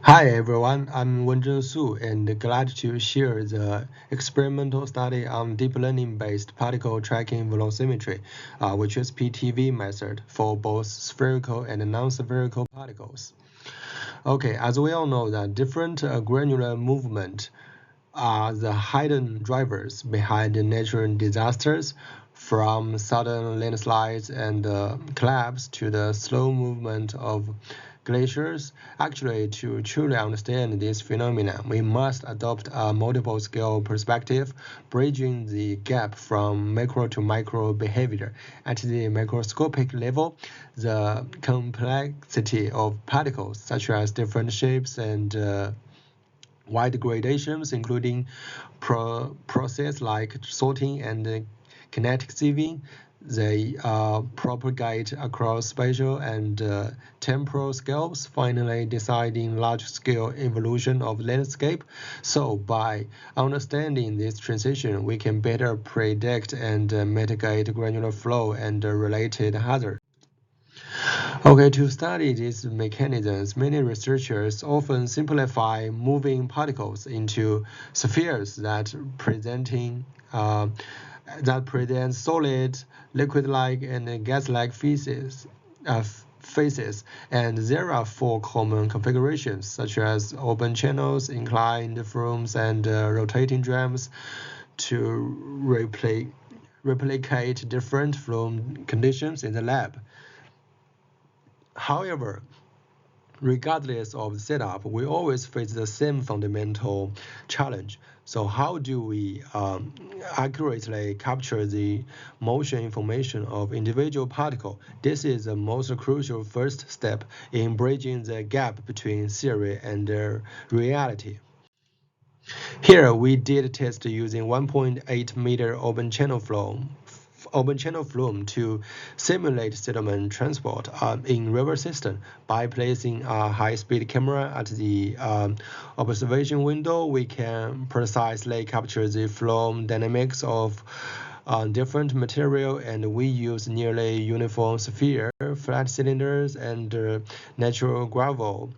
Hi everyone, I'm Wenzheng Su and glad to share the experimental study on deep learning based particle tracking velocimetry, which is PTV method for both spherical and non-spherical particles. Okay, as we all know that different granular movement are the hidden drivers behind the natural disasters, from sudden landslides and collapse to the slow movement of glaciers. Actually, to truly understand this phenomenon, we must adopt a multiple scale perspective, bridging the gap from macro to micro behavior. At the microscopic level, the complexity of particles, such as different shapes and wide gradations, including process like sorting and kinetic sieving. They propagate across spatial and temporal scales, finally deciding large-scale evolution of landscape. So by understanding this transition, we can better predict and mitigate granular flow and related hazards. Okay, to study these mechanisms, many researchers often simplify moving particles into spheres that present solid, liquid-like, and gas-like faces. And there are four common configurations, such as open channels, inclined flumes, and rotating drums, to replicate different flume conditions in the lab. However, regardless of the setup, we always face the same fundamental challenge. So how do we accurately capture the motion information of individual particle? This is the most crucial first step in bridging the gap between theory and reality. Here we did test using 1.8 meter open channel flume to simulate sediment transport in river system. By placing a high-speed camera at the observation window, we can precisely capture the flume dynamics of different material, and we use nearly uniform sphere, flat cylinders, and natural gravel.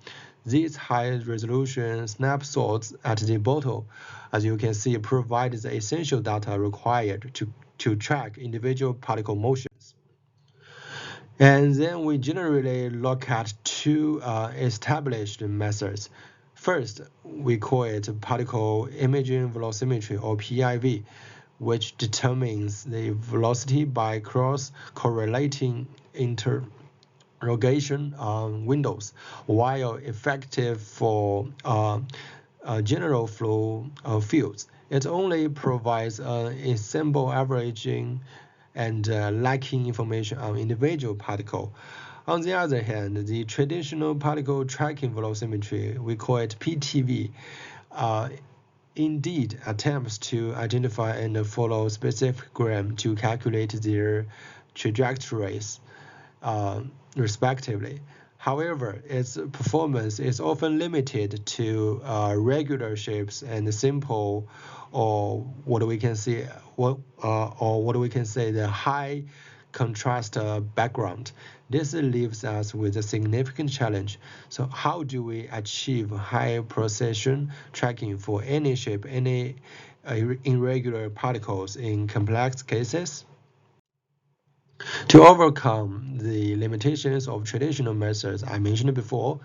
These high-resolution snapshots at the bottom, as you can see, provide the essential data required to track individual particle motions. And then we generally look at two established methods. First, we call it particle imaging velocimetry, or PIV, which determines the velocity by cross-correlating interrogation windows, while effective for general flow fields. It only provides a simple averaging and lacking information on individual particle. On the other hand, the traditional particle tracking velocimetry, we call it PTV, indeed attempts to identify and follow specific gram to calculate their trajectories, respectively. However, its performance is often limited to regular shapes and simple, or what we can say, the high contrast background. This leaves us with a significant challenge. So, how do we achieve high precision tracking for any shape, any irregular particles in complex cases? To overcome the limitations of traditional methods I mentioned before,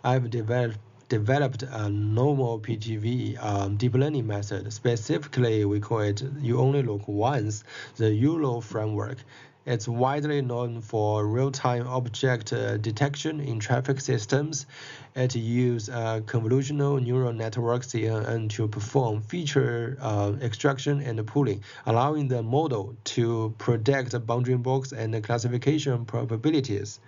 I've developed a normal PTV deep learning method. Specifically, we call it You Only Look Once, the ULO framework. It's widely known for real-time object detection in traffic systems. It uses convolutional neural networks CNN to perform feature extraction and pooling, allowing the model to predict boundary box and classification probabilities.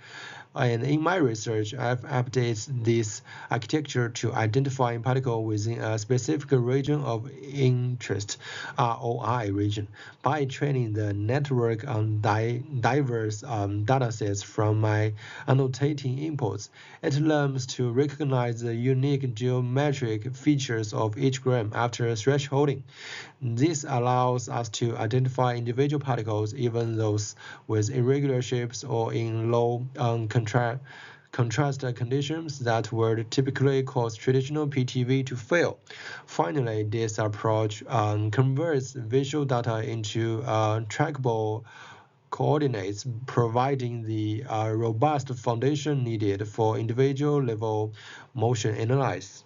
And in my research, I've updated this architecture to identify particles within a specific region of interest, ROI region. By training the network on diverse datasets from my annotating inputs, it learns to recognize the unique geometric features of each gram after thresholding. This allows us to identify individual particles, even those with irregular shapes or in low contrast conditions that would typically cause traditional PTV to fail. Finally, this approach converts visual data into trackable coordinates, providing the robust foundation needed for individual level motion analysis.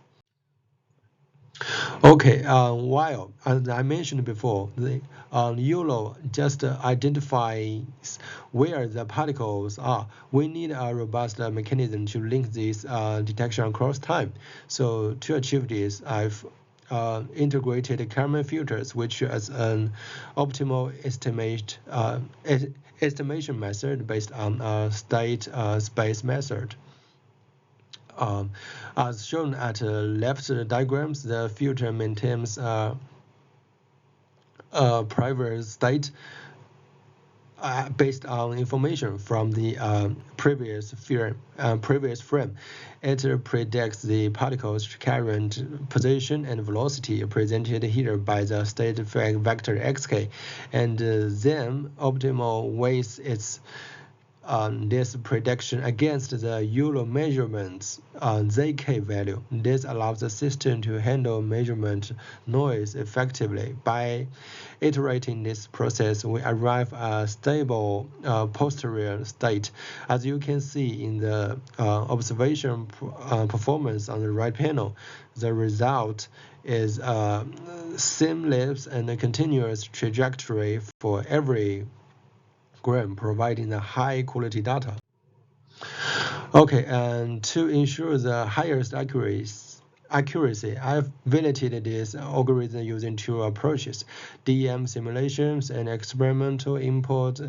Okay, while as I mentioned before, the YOLO just identifies where the particles are. We need a robust mechanism to link this detection across time. So to achieve this, I've integrated Kalman filters, which is an optimal estimation method based on a state space method. As shown at left diagrams, the filter maintains a private state based on information from the previous frame. It predicts the particle's current position and velocity presented here by the state vector xk, and then optimal weighs its this prediction against the YOLO measurements zk value. This allows the system to handle measurement noise effectively. By iterating this process, we arrive at a stable posterior state. As you can see in the observation performance on the right panel, the result is a seamless and a continuous trajectory for every gram, providing the high quality data. Okay, and to ensure the highest accuracy, I've validated this algorithm using two approaches: DM simulations and experimental input.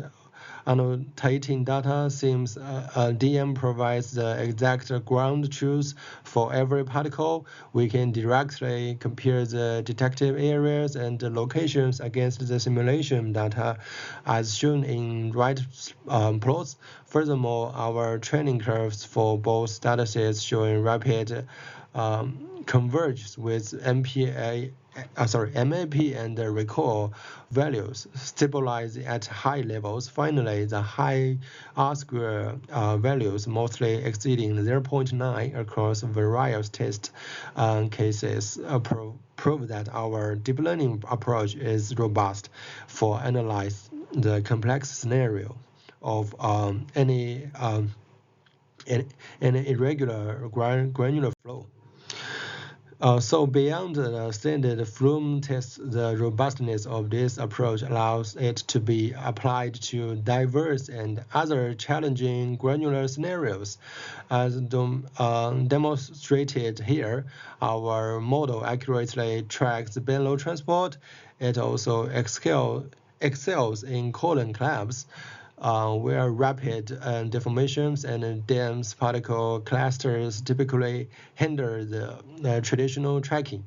Annotating data seems DM provides the exact ground truth for every particle. We can directly compare the detected areas and the locations against the simulation data as shown in right plots. Furthermore, our training curves for both datasets showing rapid converge with MAP and the recall values stabilize at high levels. Finally, the high R-square values mostly exceeding 0.9 across various test cases prove that our deep learning approach is robust for analyze the complex scenario of any irregular granular flow. So beyond the standard flume test, the robustness of this approach allows it to be applied to diverse and other challenging granular scenarios. As demonstrated here, our model accurately tracks Benlow transport. It also excels in column collapse, where rapid deformations and dense particle clusters typically hinder the traditional tracking.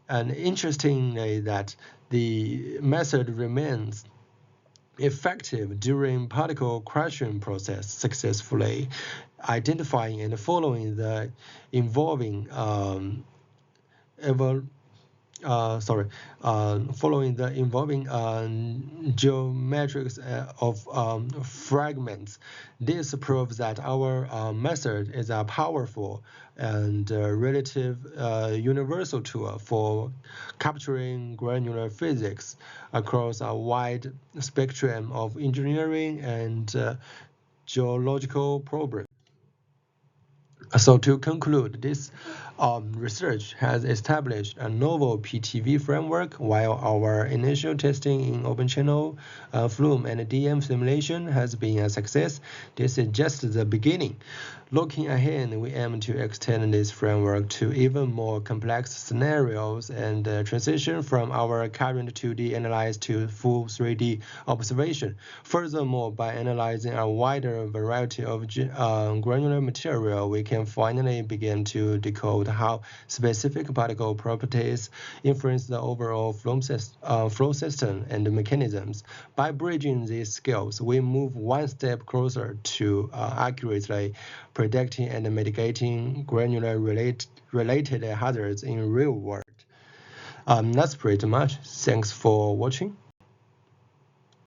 And interestingly, that the method remains effective during particle crashing process, successfully identifying and following the involving geometrics of fragments. This proves that our method is a powerful and relative universal tool for capturing granular physics across a wide spectrum of engineering and geological problems. So to conclude, this research has established a novel PTV framework, while our initial testing in open channel flume and DM simulation has been a success. This is just the beginning. Looking ahead, we aim to extend this framework to even more complex scenarios and transition from our current 2D analysis to full 3D observation. Furthermore, by analyzing a wider variety of granular material, we can finally begin to decode how specific particle properties influence the overall flow system and the mechanisms. By bridging these skills, we move one step closer to accurately predicting and mitigating granular related hazards in real world. That's pretty much. Thanks for watching.